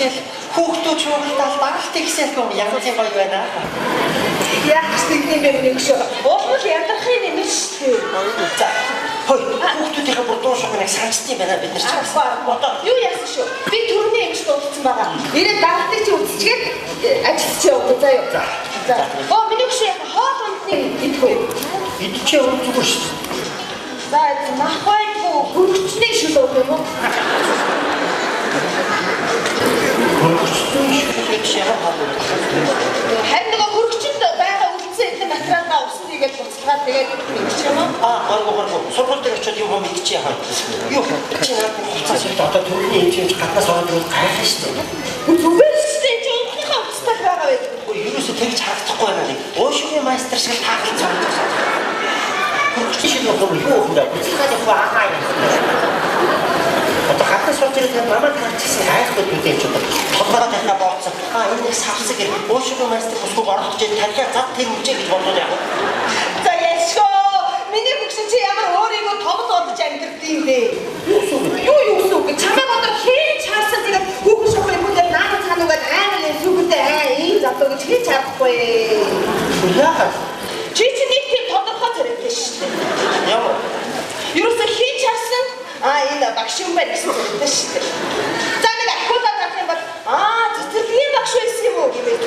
Гэтэл хүүхдүүд шуугалтал даралтыг хийсэлгүй янз юм гоё байна. Яг тийм юм нэг шүү. Уул ядархын юм шүү. За. Хөөе, хүүхдүүдийнхээ бүр дуушгүй нэг санчт юм байна бид нар ч. Одоо юу яасан шүү? Би төрний юм шиг болцсон байгаа. Ирээд даралтыг чи үзчихгээд ажилч явуу заа юу. За. Оо миний гүшээ хоол ундны идэх үү? Идчихээ зүгээр шүү. За, махбай хөргөчний шүлөө юм уу? Хөргөчний шүлэг шиг хаа. Харин нэг хөргөчөнд байгаа үлдсэн эдгээр материалаа усныг буцалгаад тэгээд мэдчих юм уу? Маргоо. Сургууль дээр очиод юм мэдчихээ хаа. Юу чи наад хуцаас одоо төрний хэмжээнд гаднаас ороод гайхах шүү дээ. Зүгээр шүү дээ. Чи өөрийнхөө уцтай байгаа байх. Юусе тэгж харагдахгүй байна нэг. Уушгийн майстер шиг таахын цааш. Хөргөчний шүлэг юу юм бэ? Буцалгаад яваа. Одоо хатас сууж ирэх намайг харчихсан айхгүй гэдэг юм чинь толгойд тахна бооцсон. Энэ нэг савсаг гэх уушгийн майстер бүсгүй орохж тархиа зад тэр үжээ гэж бодоод яах вэ? За яшгоо. Миний бүгшин чи ямар өөрийгөө томд бодож амьдрэх юм бэ? Юу гэж чамайг одоо хийж харсан тэгээд хүүхэн шухрын бүдээр наадах цаануугаад аймаг сүгдээ ийм завтаа гэж хийж чадахгүй. Яагаад? Чи нэг тийм тодорхой зэрэгтэй шүү дээ. Яа. Юусе хийж харсан энэ багш юм байна гэсэн үг шүү дээ. За нэг ахуудаа гарах юм бол цэцэрлэгийн багш байсан юм уу гэвэл.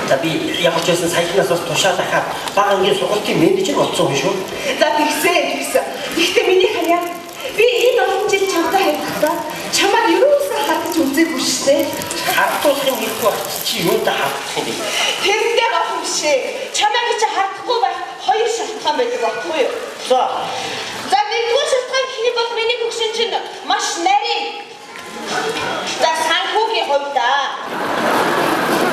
За би яг ч гэсэн саяхнаас бас тушаад ахаад бага ангийн сургуулийн менежер болсон хүн шүү. За тэгсэн. Гэхдээ миний харьяа би энэ олон жил чамтай хайрлахдаа чамайг юусаа хатаж үзээгүй шүү дээ. Хартуулахын хэлгүй байх чи юундаа хартах юм бэ? Тэрэндээ гах юм шээ. Чамайг чи хардахгүй байх хоёр шалтгаан байдаг байхгүй юу? За нэгдүгээр шалтгаан гэх юм бол миний бүгшин чинь маш нарийн. За санхүүгийн хувьд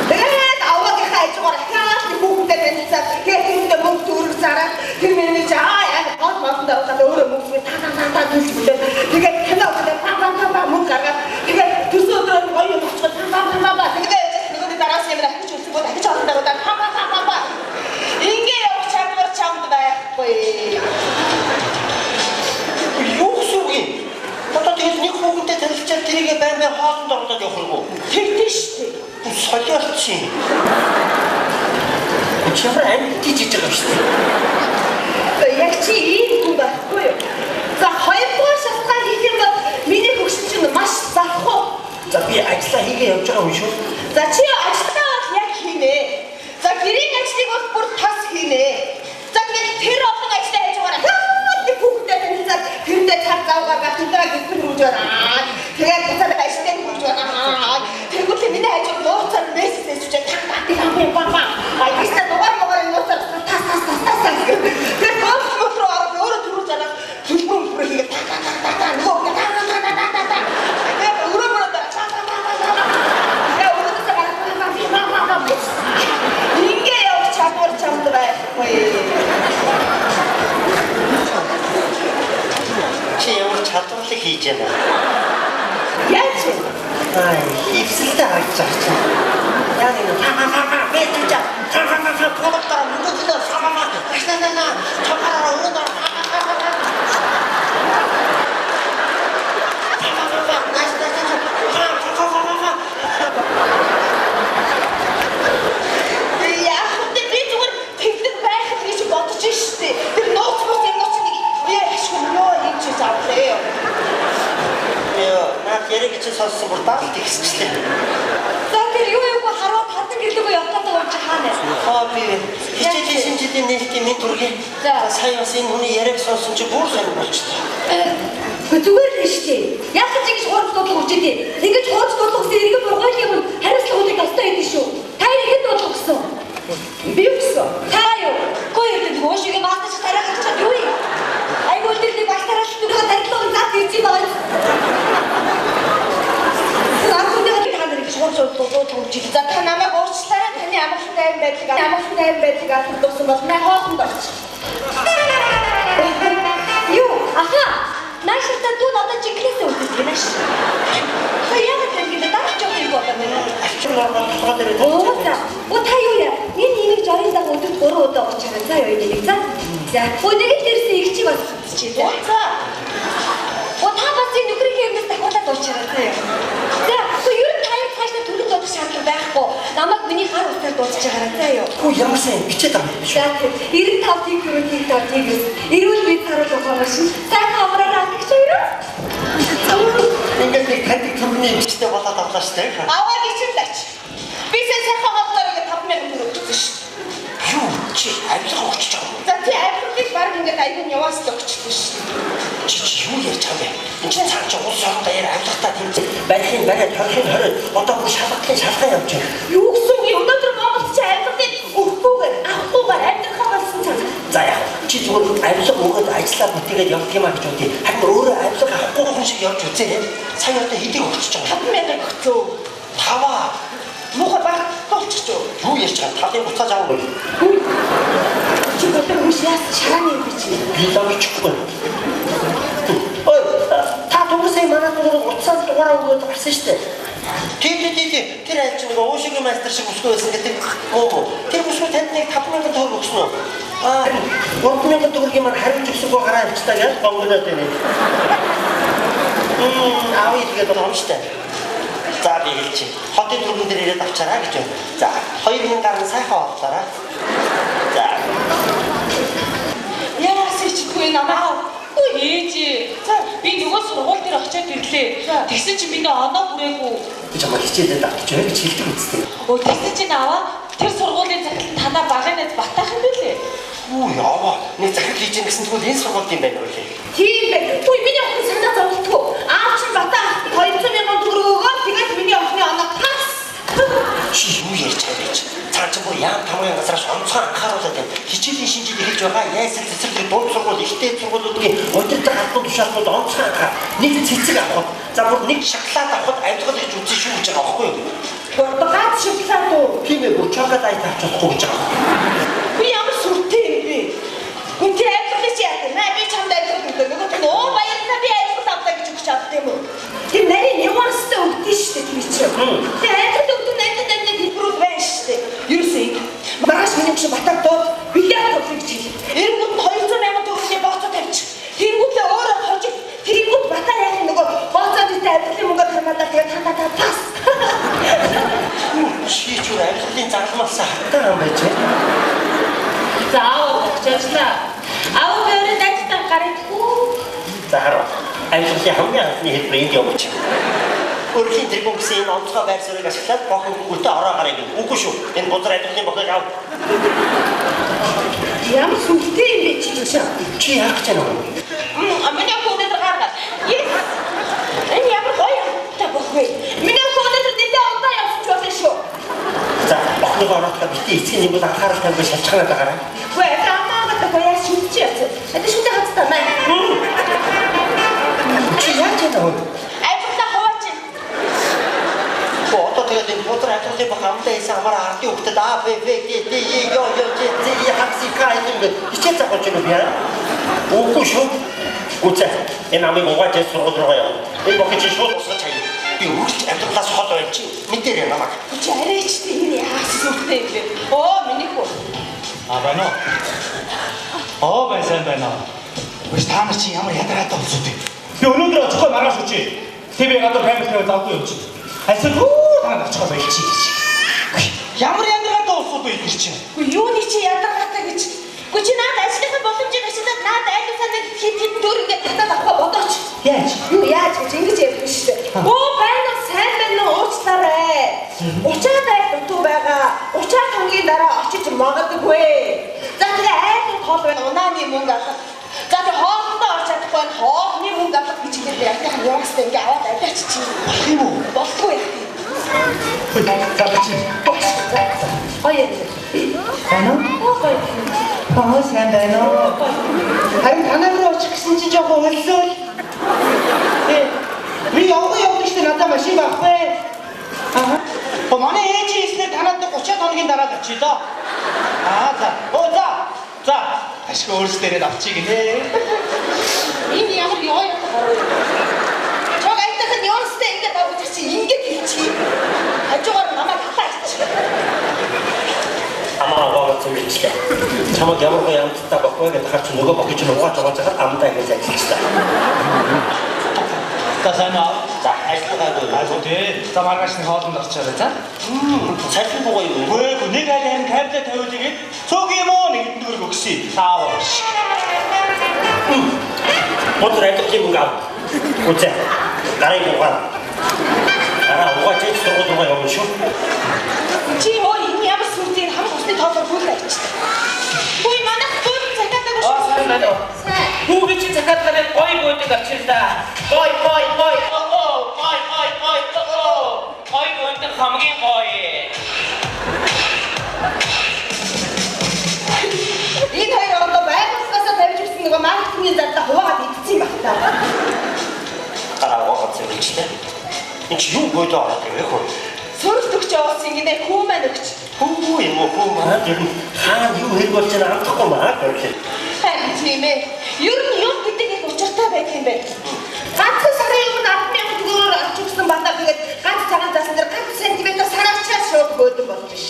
тэгээд аваагийнхаа ажгаар ахаад хүүхдээ танилцаад тэгээд мөнгө төгрөг зараад тэр миний чи яг гол модонд аваад өөрөө мөнгө та төлөвлөв. Тэгээд кино үзээд па мөнгө гаргаад тэгээд төсөө өдрөө гоё болчиход та тэгээд нөгөө дараас юм дахиж үзэнгөө дахиж олондоо па ингээ явах чадвар чамд байхгүй. Одоо тэгээд нэг хүүхэнтэй танилцаад тэрийгээ баймаа хоолнд ороод явах юм уу? Тэгдэж шүү дээ. Солиорч чинь. Чамд амьд тийж байгаа шүү дээ. Яг чи ийм хүн байхгүй юу? За хоёрдугаар шалтгаан гэх юм бол миний хөгшин чинь маш завхуу. За би ажиллаа хийгээ явж байгаа юм шүү. За чи ажиллаа бол яг хийнэ. За гэрийн ажлыг бол бүр тас хийнэ. За тэгээд тэр олон ажиллаа хийж байгаа. Хүүхдээ танилцаад тэрэндээ цаг зав гаргаад тэндээ гэрхэн рүү жороо. Тэгээд цаад ажлын рүү жороо. Тэгвэл миний хажууд нууцаар мессеж хийж байгаа. Айста дугаар нууцаар тас. Тэгээд гол руу ороод өөрөө түрүү зарах төлбөр бүр хийгээд нөгөө ингээ явах чадвар чамд байхгүй. Чи ямар чадварлаг хийж байна? Яаж вэ? Хипсэлтэй харагдаж байна чи. Яг энэ бэтүүча. Продактаа мөнгөдөө самаа. Ашнаа. Чамаараа өнөө. Яриг чи сонссон бүр даалт ихсчихлээ. За тэр юу хараад хатан гэлээгөө явтаад байгаа юм чи хаана? Би хичээлийн шинжилгээ нээлтийн мэд түргий. Сая бас энэ хүний яриг сонссон чи бүр сайн болчихлоо. Зүгээр л шүү дээ. Яг ч ингэж хурц бодлого үчихдээ. Ингэж хурц бодлогоос эргэж ургуулах юм хариуцлагуудыг авах хэрэгтэй шүү. Та ихэд бодлого гэсэн. Би юу гэсэн? Та юу? Гойд гошигээ маастаж тарах гэж юу юм? Айгуу тэр багш тараас түрүү тарилгын зат ирж байгаа. За та намайг уучлаарай. Таны амгалтай байдлыг алдсан бол мэ хоолнд орч. Юу? Аха. Нааштай дүү надад жинхнээс үлдсэн юм ааш. Та яг тэгвэл даач явах юм байна. Ачаа нормал дээр. Оо та юу яа? Энэ имийг жорын даг өдөрт 3 удаа ууж байгаа. За юу нэг за. За. Өнөөдөр дээрээс их чиг болчихчих. За. Оо та бас энэ нөхрийн юмнаас дахиулаад ууж байгаа. За. Юу хавтар дуудаж байгаарай заа юу. Хөө ямар сайн бичээд байгаа юм биш үү? За тийм 95 тэгрүү 95 тэгрүү. Эрүүл мэнд харуулж байгаа шин. Сайхан амраараа гэж юу? Ингээд нэг таньдаг төрний бичтэй болоод авлаа шүү дээ. Аваад ичүүлээч. Би сайхан хавтарыг 5,000 төгрөг өгсөн шүү. Юу чи авилга өгч байгаа юм. За тийм авилгыг баг ингээд аягүй яваас л өгчихсөн шүү. Чи юу ярьж байгаа юм? Энд чинь цааш улс орон даяар авилгатаа тэмцээ. Барихын бариад хорхийн хорой одоо бүр шалгалтын шалган явж байна. Юу гэсэн юм өнөөдөр Монголд чи авилгыг өгөхгүйгээр авахгүйгээр амьдрахаа болсон цаа. За яа чи зүгээр авилга өгөөд ажиллаа бүтээгээд явах юм а гэж үгүй. Харин өөрөө авилга авахгүй хүн шиг явж үзээ. Сая одоо хэдийг өгч байгаа юм? 5,000 өгцөө. Таваа. Муухай баг толчч юу? Юу ярьж байгаа? Тавын буцааж авах юм. Чи одоо хүч яас шарааны юм чи. Би ламчгүй. Ой, та түнсээ манай түрүү уцаад дугаараа өгөөд гарсан шүү дээ. Тийм. Тэр айлч нөгөө уушгийн мастер шиг өсгөө байсан гэдэг. Тэр бүсгүй танд нэг 5,000 төгрөг өгсөн үү? 3,000 төгрөгийн маань хариуж өгсөгөө гараа авчлаа гэж гонгоноод байна. Аавь тэгээд боомжтой. За би хэлчих. Хотын түргэн дээр ирээд авчаараа гэж байна. За 2,000 гаруй сайхан авлаарай. За. Яас ичгүй намаа. Ээжи. За би нөгөө сургууль дээр очиад ирлээ. Тэгсэн чинь миний оноо хүрээгүй. Би чамаа хичээлээд авч яваа гэж хэлдэг үстэй. Тэгсэн чинь аваа тэр сургуулийн захирал танаа багынад батаах юм бэлээ. Үу яава. Нэг захирал хийж гисэн тэгвэл энэ сургууль юм байна уу лээ. Тийм бай. Миний охин санаа зовлтгүй. Аав чинь батаа 200,000 төгрөг өгөөд тэгээд миний охины оноо тас. Чи юу ярьж байгаа юм чи? Цааш бүр яам тамгын газраас онцгой анхааруулаад байна. Хичээлийн шинжилгээ хийж байгаа яйсэл цэцэрлэг дунд сургууль, ихтэй сургуулиудын удирдах албан тушаалууд онцгой анхаа. Нэг цэцэг авах. За бүр нэг шоколад авахд авилгал гэж үзсэн шүү гэж байгаа байхгүй юу? Гад шоколад уу? Тийм ээ, бүр чоколад авч чадахгүй гэж байгаа. Би ямар сүртэй юм бэ? Хүн тэр авилгал чи яах вэ? Би чамд авилгал өгдөө. Нөгөө тийм оо баярлалаа би авилгал авлаа гэж өгч чаддаг юм уу? Тэр нарийн нюанстай өгдөө шүү дээ тийм чи. Тэр авилгал өгдөө найдад хэлбэрүүд байна шүү дээ. Юусэн? Маргааш миний чи батаг дууд бильярд тоглоё гэж хэлээ. Эрэнгүүд 200,000 төгрөгийн бооцоо тавьчих. Тэнгүүтлээ өөрөө хожиг. Тэнгүүд батаа яах нөгөө бооцоод итэй авилгын мөнгө хамаалаа тэгээд таа тас. Чи ч үр авилгалын загламаас хатаа юм байж. За очоочлаа. Аав өөрөө дайцтай гарахгүй. За хараа. Авилгалын хамгийн анхны хэлбэр энд явууч. Өөрхийн тэргүүн гэсэн энэ онцгой байр суурийг ашиглаад бохон гүлтэ ороо гарыг үгүй шүү. Энэ бузар авилгалын бохыг ав. Ямар сүнхтэй юм бэ чи гэж. Чи яах гэж байна вэ? Миний охин өнөдр гаргаад. Энэ ямар гоё та бохоо. Миний охин өнөдр дэдэ онцгой явж болно шүү. За охиныг орооход бити эцгийн нэг бол анхаарал тавьж шалчгаанаа дагараа. Гүй амаагаад гоёа шүтчих яц. Это шүтэ хацтай маа. Чи яаж яах вэ? Тэгээд энэ бузар авилгалын бох амтай хийсэн амаараа ардын хөлтөд А, Б, В, Г, Д, Е, Ё, Ж, З, И, Х, С, К гэдэг хичээл заах гэж байна. Үгүй шүү. Үгүй. Энэ амыг угааж сургууль руу яваа. Энэ бохыг чи шууд усгаж хаяа. Би үргэлж авилгалаас хол байж чи мэдэрээ намайг. Чи арайч тийм яас сүртэй юм бэ? Оо миний хөө. Байна уу? Оо байсан байна. Биш та нар чи ямар ядараатай болсон бэ? Би өнөөдөр очихгүй маргааш үчи. ТV гадар камер тавьж авахгүй юм чи. Асуу та очихгүй байчих чи. Ямар ядараатай болсон бэ энэ чи? Үгүй юуны чи ядаргаатай гэж. Үгүй чи надад ажлынхаа боломжийг ашиглаад надад айлсаа нэг хит дөрөнгө татаад авах бодооч. Яаж? Юу яаж гэж ингэж ярьдаг шүү дээ. Оо байна сайн байна уучлаарай. Учаад айл дутуу байгаа. Учаад хамгийн дараа очиж магадгүй. За тэгээ айл тоол байна унааны мөнгө авах. За тэгээ хоолндоо орч чадахгүй нь хоолны мөнгө авах гэж хэлээ. Яхаа яастай ингээ аваад аваач чи. Болох юм уу? Болохгүй. За чи. Ой. Байна уу? Ой. Аа сайн байна уу? Харин танаа руу очих гэсэн чи жоохон хөллөө. Би явдаг шүү надад машин байхгүй. Аа. Манай ээж хийснээр танад 30 хоногийн дараа очие доо. Аа за. Оо за. За. Ашиг өөрсдөө авчиг нэ. Энэ ямар ёо яа. Чог айтахан ёостой ингээд авах чи ингээд хийчих. Хажуугаар намайг хатаач. Амаа гооц юм чи. Чамаг ямар гоё амттай баггүй гэдэг хаач нөгөө бохыг чинь угааж байгаа цагаар амдаа ингэж ажиллаж та. За сайн аа. За ажиллагаагүй. Айгуу тий. За маргаашны хоолнд орчоорой за. Цалин бугаа юу? Үгүй нэг аль харин тавьлаа тавиул игээд цог юм уу нэг дөрөв өгсөй. Тааваш. Моtor ажиллах юм гав. Үгүй. Гарыг бугаа. Угаа ч сургууль руу явна шүү. Чи энэ ямар сүрдийн хамт усны тоолоор бүлээ авчихсан. Хөөе манай хөөе цагаатай шүү. сайн байна уу? Сайн. Хүүгийн чи цагаатаар гой гойдаг авчирда. Гой. Гой гойдаг хамгийн гой. Энэ хоёр одоо байгууллагаасаа тавьж ирсэн нөгөө маркетингийн зардал хуваагаад идсэн юм байна. Угаа цэвэрчтэй. Энд чи юу гойдоо ороод ирэх вэ? Сүрд өгч явуулсан гинэ хүү маань өгч. Хүү юм уу хүү маа тэр хаана юу хэрэг болж байгаа амтахгүй маа гэрлээ. Харин тийм ээ. Ер нь юм гэдэг их учиртай байх юм байна. Ганцхан сарын өмнө 10,000 төгрөгөөр авч өгсөн бандаа тэгээд ганц цагаан заасан дээр ганц сантиметр сарагчаас шууд гойдог болж биш.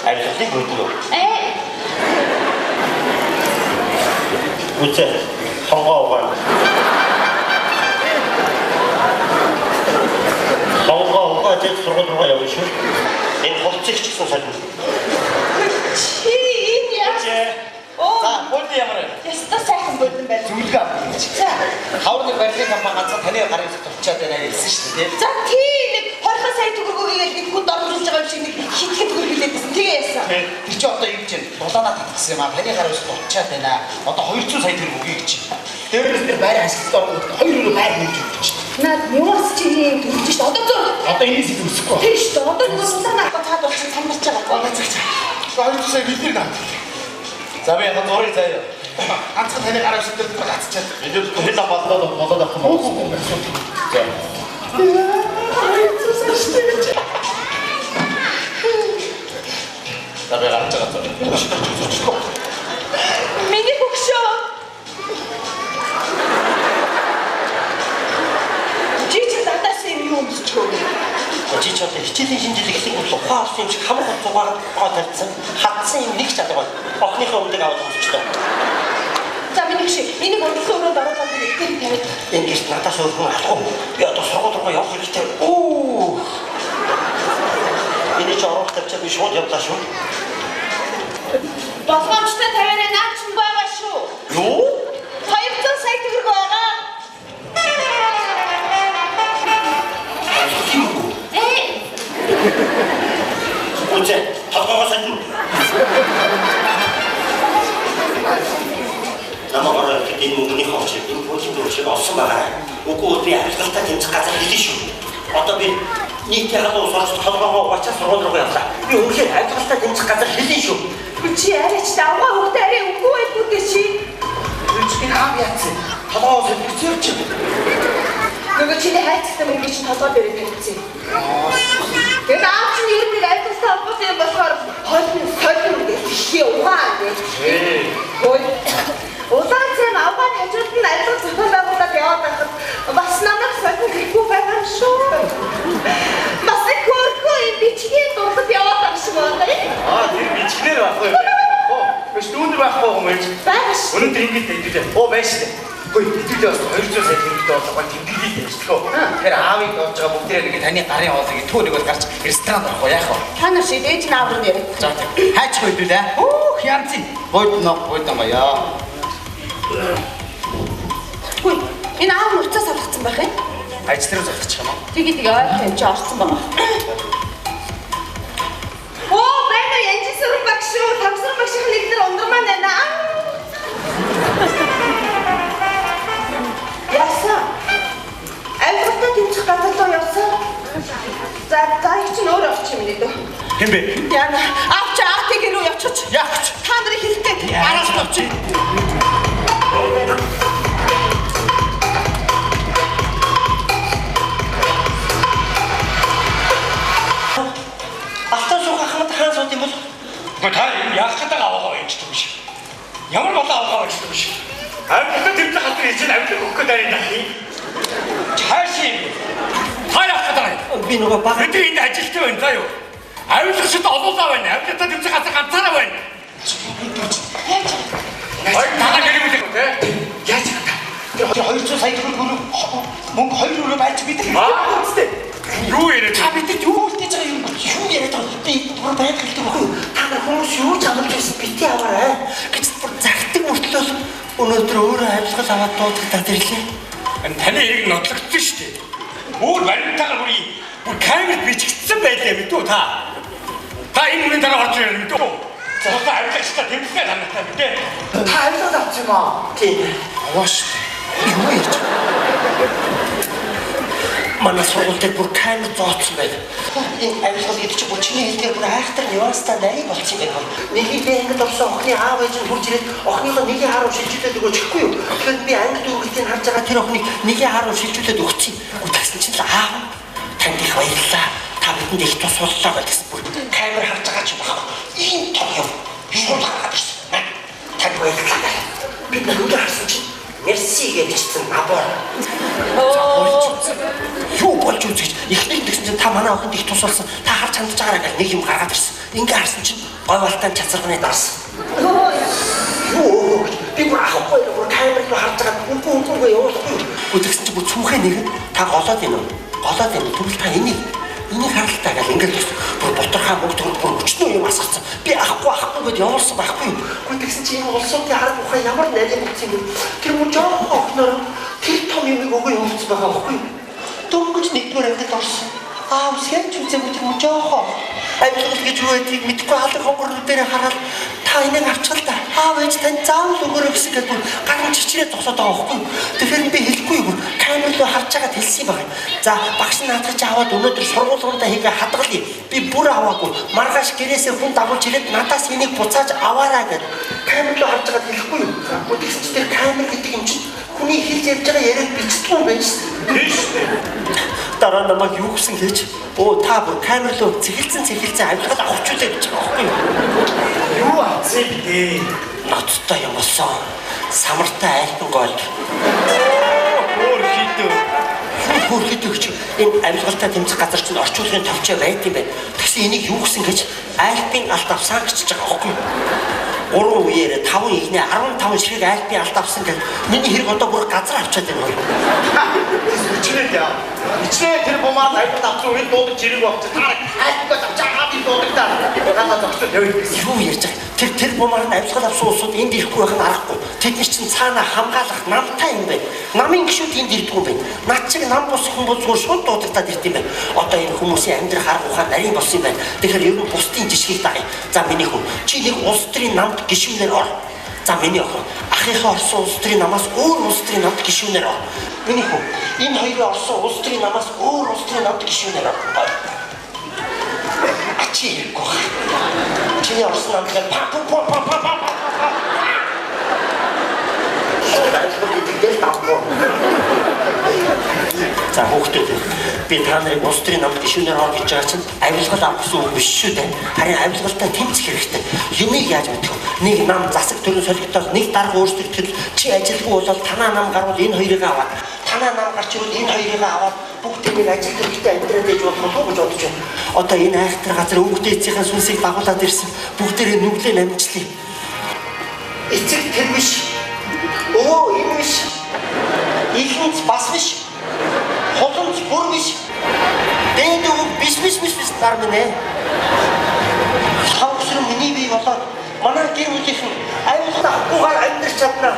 Ажиллах гойдоо. Үгүй хонгоо угаа. Ажил сургууль руу явна шүү. Энэ хувцсыг ч гэсэн сална. Чи энэ яа? За, бод ямар вэ? Яста сайхан бодсон байна. Зүлгээ авах гэж. За. Хаврын барилгын компани ганцхан таны гарын зүгт очиад байна гэсэн шүү дээ. За тийм нэг 20 сая төгрөгөөр нэг хүнд оруулж байгаа юм шиг нэг хитгэн төгрөг билээдсэн. Тэгээ яасан. Тэр чи одоо юу гэж дулаанаа татсан юм аа. Таны гарын зүгт очиад байна. Одоо 200 сая төгрөг өгье гэж. Дээрээс тэр байрын ашиглалтад ордог. Хоёр өрөө байр нэмж өгч чинь. Наад нюанс чи юм төрж шүү. Одоо зөв. Одоо энэс их өсөхгүй. Тийм шүү. Одоо нөгөө дулаан авах цаад болчихсон самарч байгаа. Одоо цаг. 200 сая бидний гад. За би яг нуурыг заяа. Ганцхан таны гараа шилдэг бол атчаад. Энд хэл болоод авах юм уу? За. За би гарч байгаа. Миний хөгшөө. Чи надаас юм өмсчөө. Чи ч одоо хичээлийн шинжилгээ хийх бол ухаан авсан юм шиг хамаг хугацаагаар тавьсан. Хатсан юм нэг ч чадаагүй. Охныхоо өндөг аваад өмсчихлээ. За миний хөгшөө. Энийг өнөөхөө өрөөнд оруулаад ирэх юм тавиад. Энэ гэж надаас өөр алахгүй. Би одоо сургууль руу явах хэрэгтэй. Оо. Энэ ч орох тавьчаа би шууд явлаа шүү. Болгоомжтой тавиараа наач юм байгаа шүү. Юу? 200 сая төгрөг байгаа. Үгүй толгоогоо сань. Намайг гэдэг мөнгөний хавч энэ бүхий дөрвшиг олсон байгаа. Үгүй би ажиллалтаа тэмцэх газар хэлээ шүү. Одоо би нийтийн халуун сурч толгоогоо угаачаа сургууль руу явлаа. Би үнэхээр ажиллалтаа тэмцэх газар хэлээ шүү. Чи арайч давгаа хөхтэй арай үгүй байлгүй дээ чи. Энэ аав яатсан. Толгоо сэлбэрчээ чи. Нөгөө чиний хайцтай мөнгө чи толгой дээр тавьчихсан. Тэгээд аав чинь ер нь альтастай холбоотой юм болохоор хойно гэхээ ухаан гэж. Хөөе. Улаан цэм аваад хажууд нь альтас зохион байгуулалт яваад байхад бас намайг сохин гэхгүй байгаа юм шүү. Бас нэг хөрхөө юм бичгийн дурсад яваад байгаа шиг байна. Тэр бичгээр байхгүй юм. Биш дүүнэр байхгүй юм гэж. Байгаш. Өнөөдөр ингэж хэлдэг. Байж тээ. Үгүй хэдүүлээ бас 200 сая төгрөгтэй болоо тэмдэглэе гэж төгөө. Тэгэхээр аавыг болж байгаа бүгдээ нэг таны гарын хоолыг төө нэг бол гарч ресторан орох яах вэ? Та нар шиг ээж наавар нь яриад. За хайч хөдөлөө. Оо хямцын. Гойдно маяа. Хүй, энэ аав нь уцаас алгацсан байх юм. Ажил руу зарчих юм аа. Тэгээд яа чи орсон байгаа. Оо, бэнэ янжисруу багш шүү. Тамсар багшийн нэг нэр ундрмаа байна. Яасан? Альбертаа тэмцэх газар руу явсан. За их ч нөр авчих юм нэ. Хэн бэ? Яна, авч аатыг рүү явчих. Яах гэж? Та нарыг хэрэгтэй. Араас нь авчих. Автаа суух хамт хаан сууд юм бол. Гэхдээ та яах гэдэг аваагаа байж байгаа юм шиг. Ямар болоо аваагаа байж байгаа юм шиг. Альбертаа тэмцэх газар хийж авчих өгөх гэдэг юм даа. Чааши. Та яах гэдэг? Би нөгөө баг. Бид энэ ажилттай байна заа юу? Авилгачд олоолаа байна. Авилгачд тэмцэх газар ганцаараа байна. Ой, тага гэрэг үү те? Яаж та? Тэр 200 сая Өнөөдөр өөрөө амьсгал аваад дуудагдаад ирлээ. Таны хэрэг нотлогдсон шүү дээ. Өөр баримтаагаар бүр камерт бичигдсэн байлаа мэдүү та. Та энэ үнэн дараа орж ирэх мэдүү. Зохио амьдагчтай тэмцээ танахтай мэдээ. Та амьсгал авчих юм аа. Тийм. Авааш. Юу ярьж? Манай сургууль дээр бүр камер зооцсон байдаг. Энэ амьсгал гэдэг чинь чиний хэлдгээр бүр айхтар нюанстай нарийн болчихсон байх. Нэгийг би ангид орсон охины аав ээж нь хурж ирээд охиныхоо нэгийн харуу шилжүүлээд өгөөч гэхгүй юу? Тэгэхээр би ангид үргэлжлэн харж байгаа тэр охиныг нэгийн харуу шилжүүлээд өгсөн. Тэгсэн чинь л аав танд их баярлалаа. Та бидэнд их тус боллоо гэсэн бүр камер харж байгаа ч баг. Ийм том юм. Шууд гараад ирсэн. Танд баярлалаа. Би нүдээр харсан чинь Мерси гэж бичсэн набор. Юу болж үзэж ихнийг тэгсэн чинь та манай охинд их тус болсон. Та харж хандж байгаараа гэх нэг юм гаргаад ирсэн. Ингээ харсан чинь говьалтай цацрагны дарсан. Юу би бүр ахахгүй бүр камерыг харж байгаа үгүй явуулахгүй. Тэгсэн чинь бүр цүнхээ нэг та голоод байна уу? Голоод байна. Тэгвэл та энийг харалтаа гэл ингээд бүр боторхаа мөгтөр бүр өчнөө юм асгацсан. Би ахгүй гэд явуулсан байхгүй. Тэгсэн чинь энэ улсуудын хард ухаан ямар нарийн болсон юм. Тэр мөн жоохон охноор тэр том юм өгөө явуулсан байгаа байхгүй. Дөнгөж нэгдүгээр ангид орсон. Үсгэн чүцээгүй тэр мөн жоохон. Амьсгал гэж юу гэдгийг мэдэхгүй хаалга хонгорнууд дээр хараад та энийг авчихал та. Аав ээж тань заавал өгөөрэй гэсэн гээд бүр гарын чичрээ зогсоод байгаа байхгүй. Тэгэхээр би хэлэхгүй бүр камер руу харж байгаад хэлсэн юм байна. За багш нь наадах чи аваад өнөөдөр сургуулиудаа хийгээ хадгалъя. Би бүр аваагүй. Маргааш гэрээсээ хүн дагуулж ирээд надаас энийг буцааж аваарай гэд камер руу харж байгаад хэлэхгүй юу. Тэгсэн чи тэр камер гэдэг юм чинь хүний хэлж ярьж байгаа яриаг бичдэг юм байна шүү дээ. Тийм шүү дээ. Дараа намайг юу гэсэн гэж та бүр камер руу цэгэлцэн амьсгал авахчулаа гэж байгаа байхгүй юу? Юу авцээ бэ? Ноцтой юм болсон. Самартай айлтан гол. Өөр хийдөө. Бүр хийдэг чи энэ амьсгалтай тэмцэх газар чинь орчуулгын товчоо байт юм байна. Тэгсэн энийг юу гэсэн гэж айлтын алт авсан гэж байгаа байхгүй юу? 3 үеэрээ 5 ихнээ 15 ширхэг айлтын алт авсан гэж миний хэрэг одоо бүр газар авчаад байна. Ичнээ яа. Ичнээ тэр бумаар айлт авсан үед дуудаж ирэх багч. Та айлтгаа авчаа хаад дуудагдаа. Гадаа зогсож явж байсан. Юу ярьж байгаа? Тэр бумаар амьсгал авсан улсууд энд ирэхгүй байх нь аргагүй. Тэдний чинь цаана хамгаалах намтай юм байна. Намын гişүүд энд ирдэг юм байна. Над чиг нам бус хүмүүс зүгээр шууд дуудагдаад ирд юм байна. Одоо энэ хүмүүсийн амьдрах арга ухаан нарийн болсон юм байна. Тэгэхээр ер нь бусдын жишгийг дагая. За миний хүн чи нэг улс төрийн намд гişүүнээр ор. За миний охин ахыхаа орсон улс төрийн намаас өөр улс төрийн намд гişүүнээр ор. Миний хүн энэ хоёрын орсон улс төрийн намаас өөр улс төрийн намд гişүүнээр ор. Ачи гох. Чиний орсон намд па. За хүүхдүүд би та нарыг улс төрийн намд гишүүнээр ор гэж байгаа чинь авилгал авах гэсэн үг биш шүү дээ. Харин авилгалтай тэмцэх хэрэгтэй. Юмыг яаж мэдэх вэ? Нэг нам засаг төрийн солигдоод нэг дарга өөрсдөлтөд чи ажилгүй болоод танаа нам гарвал энэ хоёрыг аваад танаа нам гарч ирвэл энэ хоёрыг аваад бүгдийг нэг ажил төрөлтэй амьдраад ээж болох уу гэж бодож байна. Одоо энэ айхтар газар өвгдөөцийн сүнсийг дагуулад ирсэн. Бүгдээрээ нүглээ намжлаа. Эцэг тэр биш. Энэ биш. Ихэнх бас биш. Хотонч бүр биш. Дээд үг биш нар минь. Хавсрын миний бий болоод манай гэр бүлийнхэн аюултай ахгүйгээр амьдрч чадна.